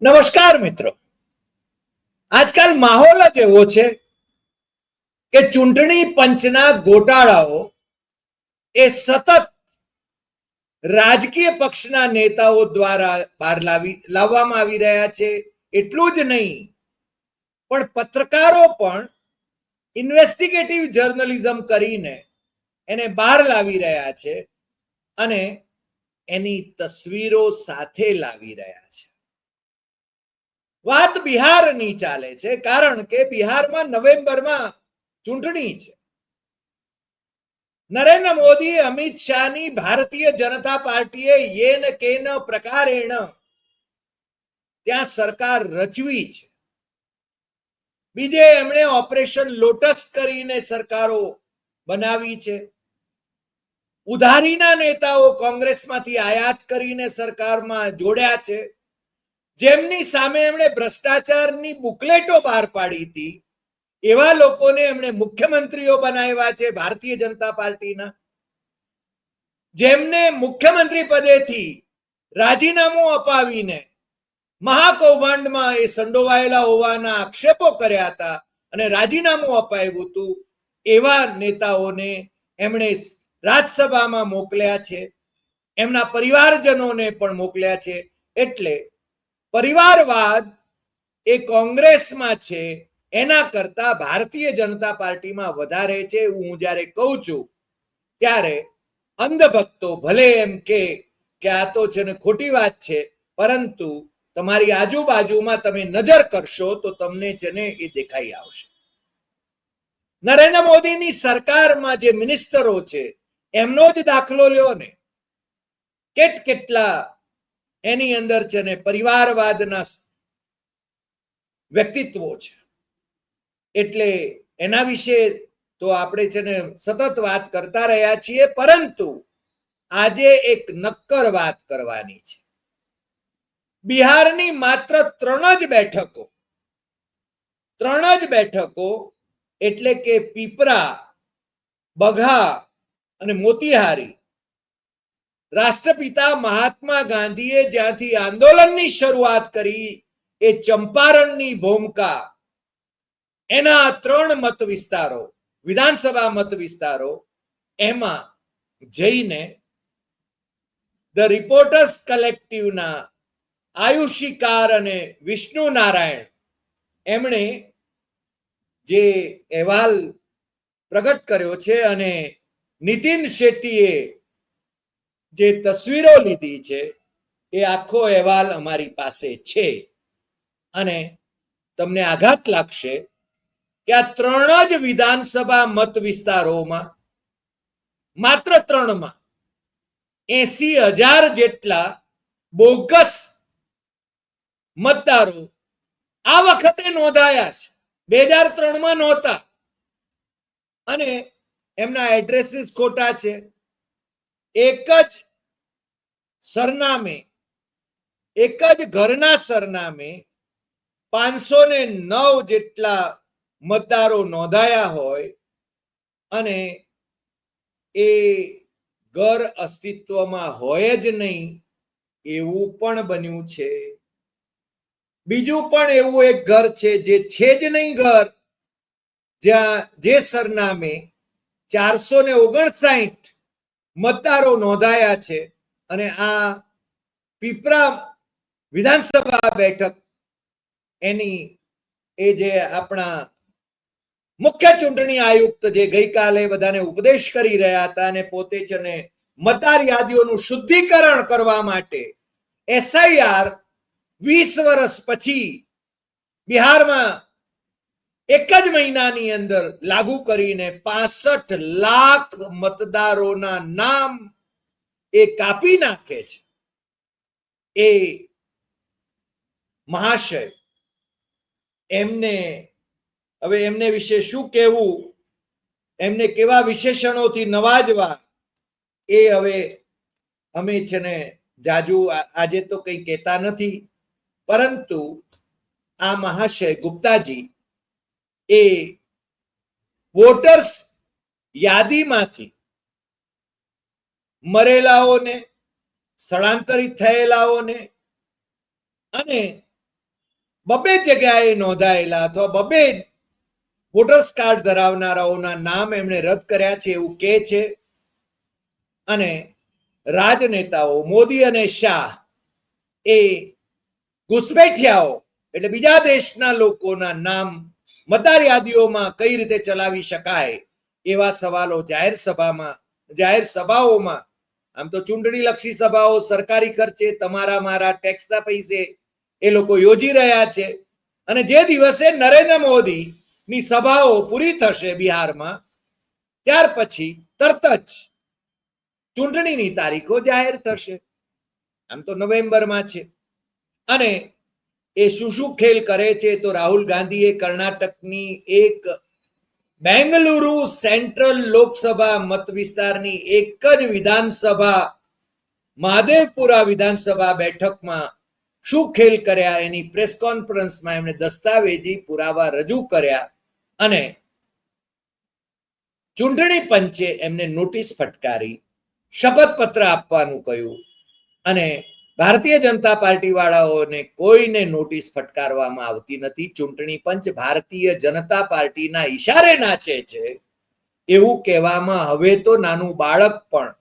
નમસ્કાર મિત્રો. આજકાલ માહોલ જ એવો છે કે ચૂંટણી પંચના ગોટાળાઓ એ સતત રાજકીય પક્ષના નેતાઓ દ્વારા બહાર લાવવામાં આવી રહ્યા છે. એટલું જ નહીં, પણ પત્રકારો પણ ઇન્વેસ્ટિગેટિવ જર્નલિઝમ કરીને એને બહાર લાવી રહ્યા છે અને એની તસવીરો સાથે લાવી રહ્યા છે. વાત બિહારની ચાલે છે, કારણ કે બિહારમાં નવેમ્બરમાં ચૂંટણી છે. નરેન્દ્ર મોદી અમિત શાહની ભારતીય જનતા પાર્ટીએ યેન કેન પ્રકારેણ ત્યાં સરકાર રચવી છે. બીજે એમણે ઓપરેશન લોટસ કરીને સરકારો બનાવી છે. ઉધારીના નેતાઓ કોંગ્રેસમાંથી આયાત કરીને સરકારમાં જોડ્યા છે. જેમની સામે એમણે ભ્રષ્ટાચારની બુકલેટો બહાર પાડી હતી, એવા લોકોને એમણે મુખ્યમંત્રીઓ બનાવ્યા છે ભારતીય જનતા પાર્ટીના. જેમને મુખ્યમંત્રી પદેથી રાજીનામું અપાવીને મહાકૌભાંડમાં એ સંડોવાયેલા હોવાના આક્ષેપો કર્યા હતા અને રાજીનામું અપાવ્યું હતું, એવા નેતાઓને એમણે રાજ્યસભામાં મોકલ્યા છે. એમના પરિવારજનોને પણ મોકલ્યા છે. એટલે પરિવારવાદ એ કોંગ્રેસમાં છે એના કરતા ભારતીય જનતા પાર્ટીમાં વધારે છે. હું જ્યારે કહું છું ત્યારે અંધભક્તો ભલે એમ કે આ તો છે ને ખોટી વાત છે, પરંતુ તમારી આજુબાજુમાં તમે નજર કરશો તો તમને છે ને એ દેખાઈ આવશે. નરેન્દ્ર મોદીની સરકારમાં જે મિનિસ્ટરો છે એમનો જ દાખલો લ્યો ને. કેટલા એની અંદર છે ને પરિવારવાદના વ્યક્તિત્વો છે. એટલે એના વિશે તો આપણે છે ને સતત વાત કરતા રહ્યા છીએ, પરંતુ આજે એક નક્કર વાત કરવાની છે. બિહારની માત્ર 3 જ બેઠકો એટલે કે પીપરા, બઘા અને મોતીહારી રાષ્ટ્રપિતા મહાત્મા ગાંધીએ જ્યાંથી આંદોલનની શરૂઆત કરી એ ચંપારણની ભૂમિકા, એના 3 મત વિસ્તારો, વિધાનસભા મત વિસ્તારો, એમાં જઈને ધ રિપોર્ટર્સ કલેક્ટિવના આયુષિકાર અને વિષ્ણુ નારાયણ એમણે જે અહેવાલ પ્રગટ કર્યો છે અને નીતિન શેટ્ટીએ જે તસવીરો લીધી છે એ આખો અહેવાલ અમારી પાસે છે. અને તમને આઘાત લાગશે કે આ 3 જ વિધાનસભા મત વિસ્તારોમાં, માત્ર 3માં 80,000 જેટલા બોગસ મતદારો આ વખતે નોંધાયા છે. 2003માં નહોતા અને એમના એડ્રેસીસ ખોટા છે. એક જ સરનામે, એક જ ઘરના સરનામે 509 જેટલા મતદારો નોંધાયા હોય અને એ ઘર અસ્તિત્વમાં હોય જ નહીં એવું પણ બન્યું છે. બીજું પણ એવું એક ઘર છે જે છે જ નહીં ઘર, જ્યાં જે સરનામે 459 મતદારો નોંધાયા છે. અને આ પીપરા વિધાનસભા બેઠક એની એ જે આપણા મુખ્ય ચૂંટણી આયુક્ત જે ગઈકાલે બધાને ઉપદેશ કરી રહ્યા હતા અને પોતે છે ને મતદાર યાદીઓનું શુદ્ધિકરણ કરવા માટે એસઆઈઆર 20 વર્ષ પછી બિહારમાં એક જ મહિનાની અંદર લાગુ કરીને 65 લાખ મતદારોના નામ એ કાપી નાખે છે. એ મહાશય એમને હવે એમને વિશે શું કહેવું, એમને કેવા વિશેષણોથી નવાજવા, એ હવે અમે છે ને જાજુ આજે તો કંઈ કહેતા નથી. પરંતુ આ મહાશય ગુપ્તાજી એ વોટર્સ યાદીમાંથી મરેલાઓને, સ્થળાંતરિત થયેલાઓને અને બબે જગ્યાએ નોંધાયેલા અથવા બબે વોટર્સ કાર્ડ ધરાવનારાઓના નામ એમણે રદ કર્યા છે એવું કહે છે. અને રાજનેતાઓ મોદી અને શાહ એ ઘુસપેઠિયાઓ એટલે બીજા દેશના લોકોના નામ મતદાર યાદીઓમાં કઈ રીતે ચલાવી શકાય એવા સવાલો જાહેર સભાઓમાં, આમ તો ચૂંટણી લક્ષી સભાઓ સરકારી ખર્ચે તમારા મારા ટેક્સના પૈસે એ લોકો યોજી રહ્યા છે. અને જે દિવસે નરેન્દ્ર મોદી ની સભાઓ પૂરી થશે બિહારમાં, ત્યાર પછી તરત જ ચૂંટણીની તારીખો જાહેર થશે. આમ તો નવેમ્બરમાં છે. અને એ શું ખેલ કરે છે તો રાહુલ ગાંધીએ કર્ણાટકની એક બેંગલુરુ સેન્ટ્રલ લોકસભા મત વિસ્તારની એક જ વિધાનસભા મહાદેવપુરા વિધાનસભા બેઠકમાં શું ખેલ કર્યા એની પ્રેસ કોન્ફરન્સમાં એમણે દસ્તાવેજી પુરાવા રજૂ કર્યા અને ચૂંટણી પંચે એમને નોટિસ ફટકારી, શપથપત્ર આપવાનું કહ્યું અને ભારતીય જનતા પાર્ટી વાળાઓને કોઈને નોટિસ ફટકારવામાં આવતી નથી. ચૂંટણી પંચ ભારતીય જનતા પાર્ટીના ઈશારે નાચે છે એવું કહેવામાં હવે તો નાનું બાળક પણ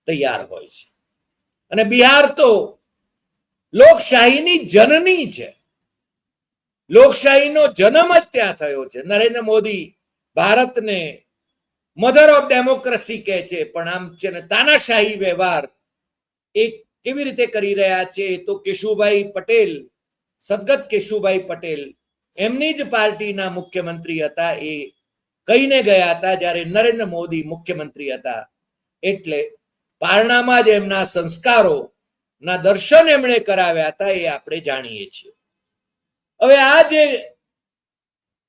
તૈયાર હોય છે. અને બિહાર તો લોકશાહીની જનની છે. લોકશાહીનો જન્મ જ ત્યાં થયો છે. નરેન્દ્ર મોદી ભારતને મધર ઓફ ડેમોક્રેસી કહે છે, પણ આમ છે ને તાનાશાહી વ્યવહાર એક કેવી રીતે કરી રહ્યા છે તો કેશુભાઈ પટેલ, સદગત કેશુભાઈ પટેલ એમની જ પાર્ટીના મુખ્યમંત્રી હતા, એ કહીને ગયા હતા જ્યારે નરેન્દ્ર મોદી મુખ્યમંત્રી હતા. એટલે પારણામાં જ એમના સંસ્કારો ના દર્શન એમણે કરાવ્યા હતા એ આપણે જાણીએ છીએ. હવે આ જે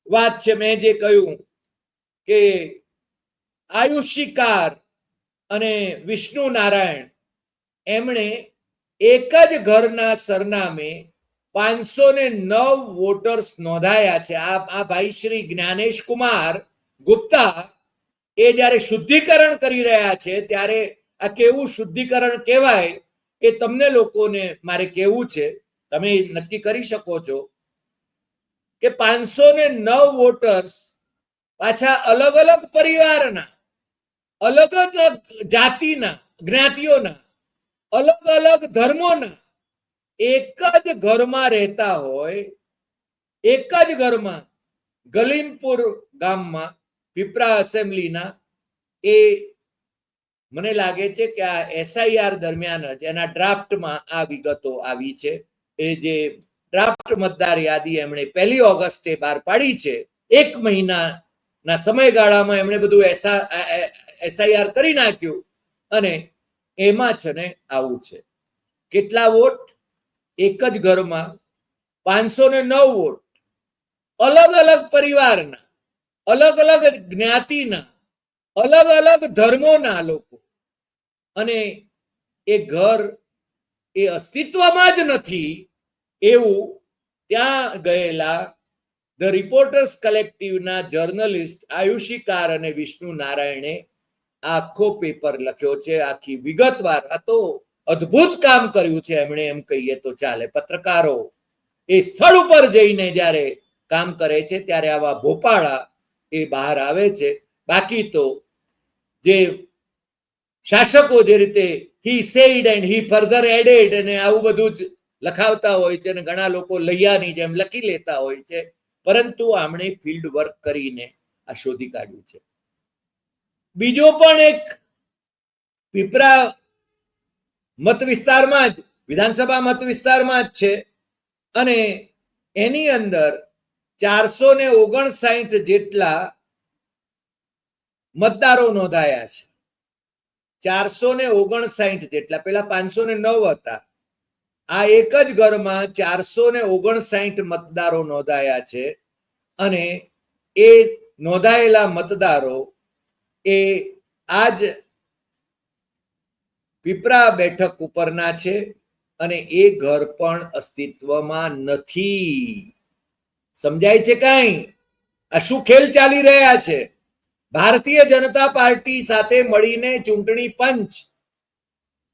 વાત છે, મેં જે કહ્યું કે આયુષિકાર અને વિષ્ણુ નારાયણ એમણે એક જ ઘરના સરનામે 509 વોટર્સ નોંધાયા છે. આ ભાઈ શ્રી જ્ઞાનેશ કુમાર ગુપ્તા એ જ્યારે શુદ્ધિકરણ કરી રહ્યા છે ત્યારે આ કેવું શુદ્ધિકરણ કહેવાય એ તમને લોકોને મારે કહેવું છે, તમે નક્કી કરી શકો છો કે 509 વોટર્સ પાછા અલગ અલગ પરિવારના, અલગ અલગ જાતિના, જ્ઞાતિઓના, અલગ અલગ ધર્મોના એક જ ઘરમાં રહેતા હોય. એક જ ઘરમાં ગલીમપુર ગામમાં પીપરા એસેમ્બલીના એ મને લાગે છે કે આ એસઆઈઆર દરમિયાન જ એના ડ્રાફ્ટમાં આ વિગતો આવી છે. એ જે ડ્રાફ્ટ મતદાર યાદી એમણે 1 ઓગસ્ટે બહાર પાડી છે, 1 મહિનાના સમયગાળામાં એમણે બધું એસઆઈઆર કરી નાખ્યું અને એમાં છે ને આવું છે. કેટલા વોટ? એક જ ઘરમાં 509 વોટ, અલગ અલગ પરિવારના, અલગ અલગ જ્ઞાતિના, અલગ અલગ ધર્મોના લોકો. અને એ ઘર એ અસ્તિત્વમાં જ નથી એવું ત્યાં ગયેલા ધ રિપોર્ટર્સ કલેક્ટિવના જર્નલિસ્ટ આયુષિકાર અને વિષ્ણુ નારાયણે આખો પેપર લખ્યો છે, આખી વિગતવાર. આ તો અદ્ભુત કામ કર્યું છે એમણે, એમ કહીએ તો ચાલે. પત્રકારો એ સ્થળ ઉપર જઈને જ્યારે કામ કરે છે ત્યારે આવા ભોપાળા એ બહાર આવે છે. બાકી તો જે શાસકો જે રીતે he said and he further added અને આવું બધું જ લખાવતા હોય છે અને ઘણા લોકો લૈયાની જેમ લખી લેતા હોય છે, પરંતુ આમણે ફિલ્ડ વર્ક કરીને આ શોધી કાઢ્યું છે. બીજો પણ એક પીપરા મત વિસ્તારમાં જ, વિધાનસભા મત વિસ્તારમાં જ છે અને એની અંદર 459 જેટલા મતદારો નોંધાયા છે. 459 જેટલા, પેલા 509 હતા. આ એક જ ઘરમાં 459 મતદારો નોંધાયા છે અને એ નોંધાયેલા મતદારો એ આજ પીપરા બેઠક ઉપરના છે અને એ ઘર પણ અસ્તિત્વમાં નથી. સમજાય છે કાંઈ? આ શું ખેલ ચાલી રહ્યા છે? ભારતીય જનતા પાર્ટી સાથે મળીને ચૂંટણી પંચ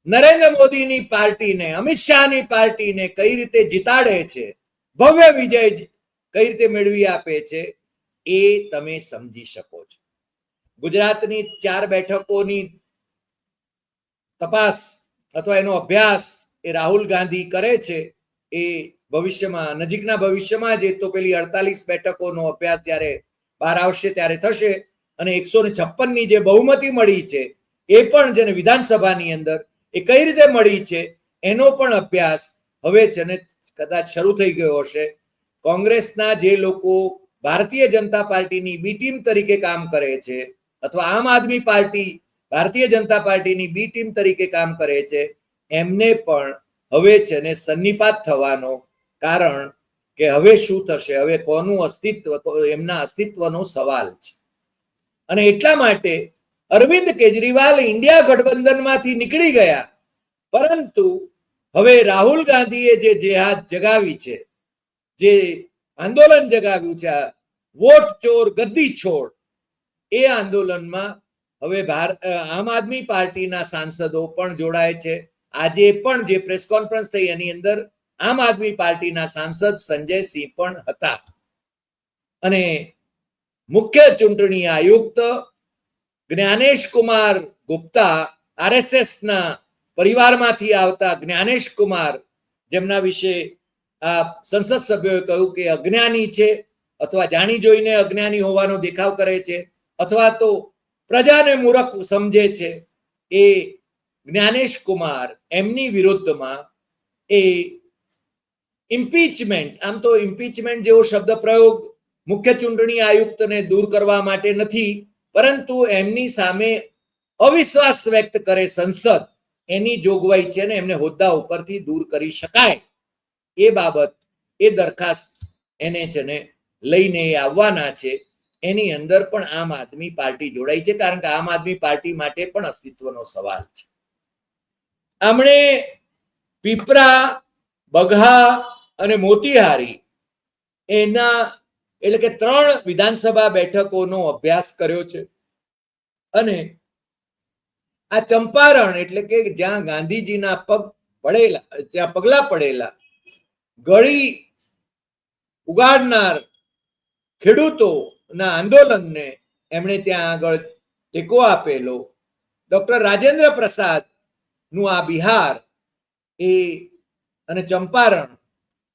નરેન્દ્ર મોદીની પાર્ટીને, અમિત શાહની પાર્ટીને કઈ રીતે જીતાડે છે ભવ્ય વિજય કઈ રીતે મેળવી આપે છે એ તમે સમજી શકો છો. ગુજરાતની 4 બેઠકોની તપાસ અથવા એનો અભ્યાસ એ રાહુલ ગાંધી કરે છે. એ ભવિષ્યમાં, નજીકના ભવિષ્યમાં જ તો પેલી 48 બેઠકોનો અભ્યાસ જ્યારે બહાર આવશે ત્યારે થશે. અને 156 ની જે બહુમતી મળી છે એ પણ જેને વિધાનસભાની અંદર એ કઈ રીતે મળી છે એનો પણ અભ્યાસ હવે છે ને કદાચ શરૂ થઈ ગયો હશે. કોંગ્રેસના જે લોકો ભારતીય જનતા પાર્ટીની બી ટીમ તરીકે કામ કરે છે અથવા આમ આદમી પાર્ટી ભારતીય જનતા પાર્ટીની બી ટીમ તરીકે કામ કરે છે એમને પણ હવે છે ને સન્નિપાત થવાનો, કારણ કે હવે શું થશે, હવે કોનું અસ્તિત્વ, એમના અસ્તિત્વનો સવાલ છે. અને એટલા માટે અરવિંદ કેજરીવાલ ઇન્ડિયા ગઠબંધનમાંથી નીકળી ગયા, પરંતુ હવે રાહુલ ગાંધીએ જે જેહાદ જગાવી છે, જે આંદોલન જગાવ્યું છે, વોટ ચોર ગદ્દી છોડ, એ આંદોલનમાં હવે આમ આદમી પાર્ટીના સાંસદો પણ જોડાય છે. આજે પણ જે પ્રેસ કોન્ફરન્સ થઈ એની અંદર આમ આદમી પાર્ટીના સાંસદ સંજય સિંહ પણ હતા. અને મુખ્ય ચૂંટણી આયુક્ત જ્ઞાનેશ કુમાર ગુપ્તા, આરએસએસના પરિવારમાંથી આવતા જ્ઞાનેશ કુમાર, જેમના વિશે આ સંસદ સભ્યોએ કહ્યું કે અજ્ઞાની છે અથવા જાણી જોઈને અજ્ઞાની હોવાનો દેખાવ કરે છે અથવા તો પ્રજાને મૂર્ખ સમજે છે, એ જ્ઞાનેશ કુમાર એમની વિરુદ્ધમાં એ ઇમ્પીચમેન્ટ, આમ તો ઇમ્પીચમેન્ટ જેવો શબ્દ પ્રયોગ મુખ્ય ચૂંટણી આયુક્તને દૂર કરવા માટે નથી, પરંતુ એમની સામે અવિશ્વાસ વ્યક્ત કરે સંસદ, એની જોગવાઈ છે ને એમને હોદ્દા ઉપરથી દૂર કરી શકાય એ બાબત, એ દરખાસ્ત એને છે ને લઈને આવવાના છે. એની અંદર પણ આમ આદમી પાર્ટી જોડાઈ છે, કારણ કે આમ આદમી પાર્ટી માટે પણ અસ્તિત્વનો સવાલ છે. આમણે પીપરા, બગહા અને મોતીહારી એના એટલે કે 3 વિધાનસભા બેઠકોનો અભ્યાસ કર્યો છે. અને આ ચંપારણ એટલે કે જ્યાં ગાંધીજીના પગ પડેલા, જ્યાં પગલા પડેલા, ગળી ઉગાડનાર ખેડૂતોના આંદોલનને એમણે ત્યાં આગળ ટેકો આપેલો. ડોક્ટર રાજેન્દ્ર પ્રસાદ નું આ બિહાર એ અને ચંપારણ,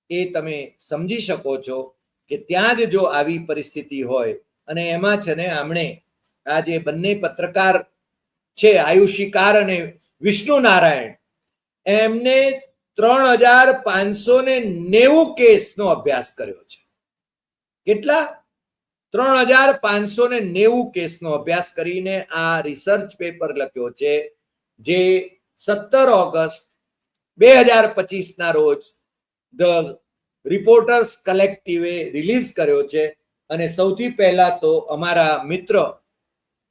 એ તમે સમજી શકો છો કે ત્યાં જ જો આવી પરિસ્થિતિ હોય, અને એમાં છે ને આમણે આ જે બંને પત્રકાર છે, આયુષી કાર અને વિષ્ણુ નારાયણ, એમને 3590 કેસનો અભ્યાસ કર્યો છે. કેટલા? 3590 કેસનો અભ્યાસ કરીને આ રિસર્ચ પેપર લખ્યો છે, જે 17 ઓગસ્ટ 2025 ના રોજ ધ રિપોર્ટર્સ કલેક્ટિવે રિલીઝ કર્યો છે. અને સૌથી પહેલા તો અમારા મિત્ર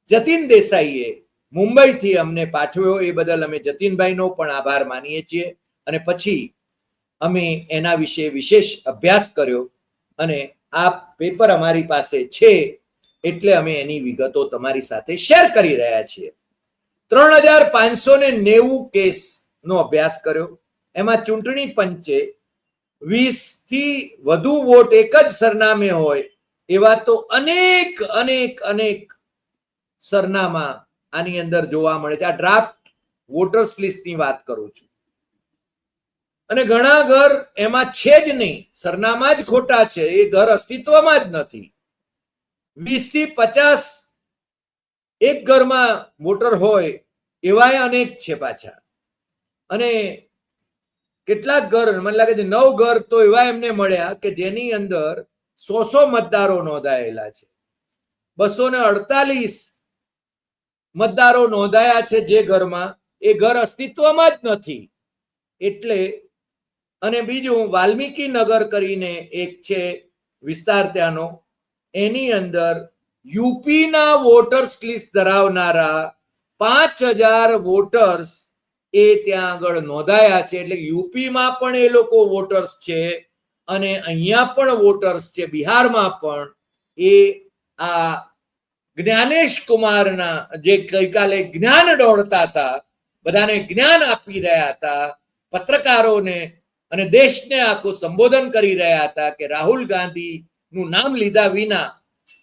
જતીન દેસાઈએ મુંબઈથી અમને પાઠવ્યો, એ બદલ અમે જતીનભાઈનો પણ આભાર માનીએ છીએ. અને પછી અમે એના વિશે વિશેષ અભ્યાસ કર્યો અને આ પેપર અમારી પાસે છે, એટલે અમે એની વિગતો તમારી સાથે શેર કરી રહ્યા છીએ. 3590 કેસ નો અભ્યાસ કર્યો. એમાં ચૂંટણી પંચે 20 થી વધુ વોટ એક જ સરનામે હોય એવા તો અનેક અનેક અનેક સરનામા આની અંદર જોવા મળે છે. આ ડ્રાફ્ટ વોટર્સ લિસ્ટની વાત કરું છું. અને ઘણા ઘર એમાં છે જ નહીં, સરનામા જ ખોટા છે, એ ઘર અસ્તિત્વમાં જ નથી. 20 થી 50 એક ઘરમાં વોટર હોય એવા અનેક છે પાછા. અને કેટલાક ઘર, મને લાગે છે 9 ઘર તો એવા એમને મળ્યા કે જેની અંદર 100 મતદારો નોંધાયેલા છે. 248 મતદારો નોંધાયા છે જે ઘરમાં, એ ઘર અસ્તિત્વમાં જ નથી. એટલે, અને બીજું વાલ્મીકી નગર કરીને એક છે વિસ્તાર ત્યાંનો, એની અંદર યુપીના વોટર્સ લિસ્ટ ધરાવનારા 5000 વોટર્સ એ ત્યાં આગળ નોંધાયા છે. એટલે યુપીમાં પણ એ લોકો વોટર્સ છે અને અહીંયા પણ વોટર્સ છે, બિહારમાં પણ. એ આ જ્ઞાનેશ કુમારના જે ગઈકાલે જ્ઞાન દોડતા હતા, બધાને જ્ઞાન આપી રહ્યા હતા, પત્રકારોને અને દેશને આખું સંબોધન કરી રહ્યા હતા કે રાહુલ ગાંધીનું નામ લીધા વિના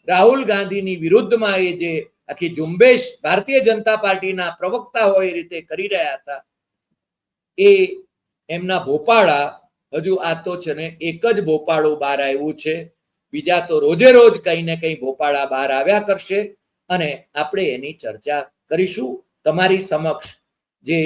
રાહુલ ગાંધીની વિરુદ્ધમાં એ જે આખી ઝુંબેશ ભારતીય જનતા પાર્ટીના પ્રવક્તા હોય એ રીતે કરી રહ્યા હતા, એ એમના ભોપાળા હજુ આ તો છે ને એક જ ભોપાળું બહાર આવ્યું છે. બીજા તો રોજે રોજ કઈ ને કઈ ભોપાળા બહાર આવ્યા કરશે અને આપણે એની ચર્ચા કરીશું. તમારી સમક્ષ જે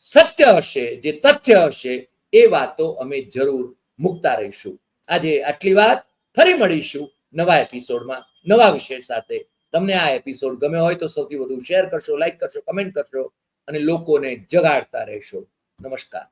સત્ય હશે, જે તથ્ય હશે, એ વાતો અમે જરૂર મૂકતા રહીશું. આજે આટલી વાત, ફરી મળીશું નવા એપિસોડમાં નવા વિષય સાથે. તમને આ એપિસોડ ગમ્યો હોય તો સૌથી વધુ શેર કરશો, લાઈક કરશો, કમેન્ટ કરશો અને લોકોને જગાડતા રહેશો. નમસ્કાર.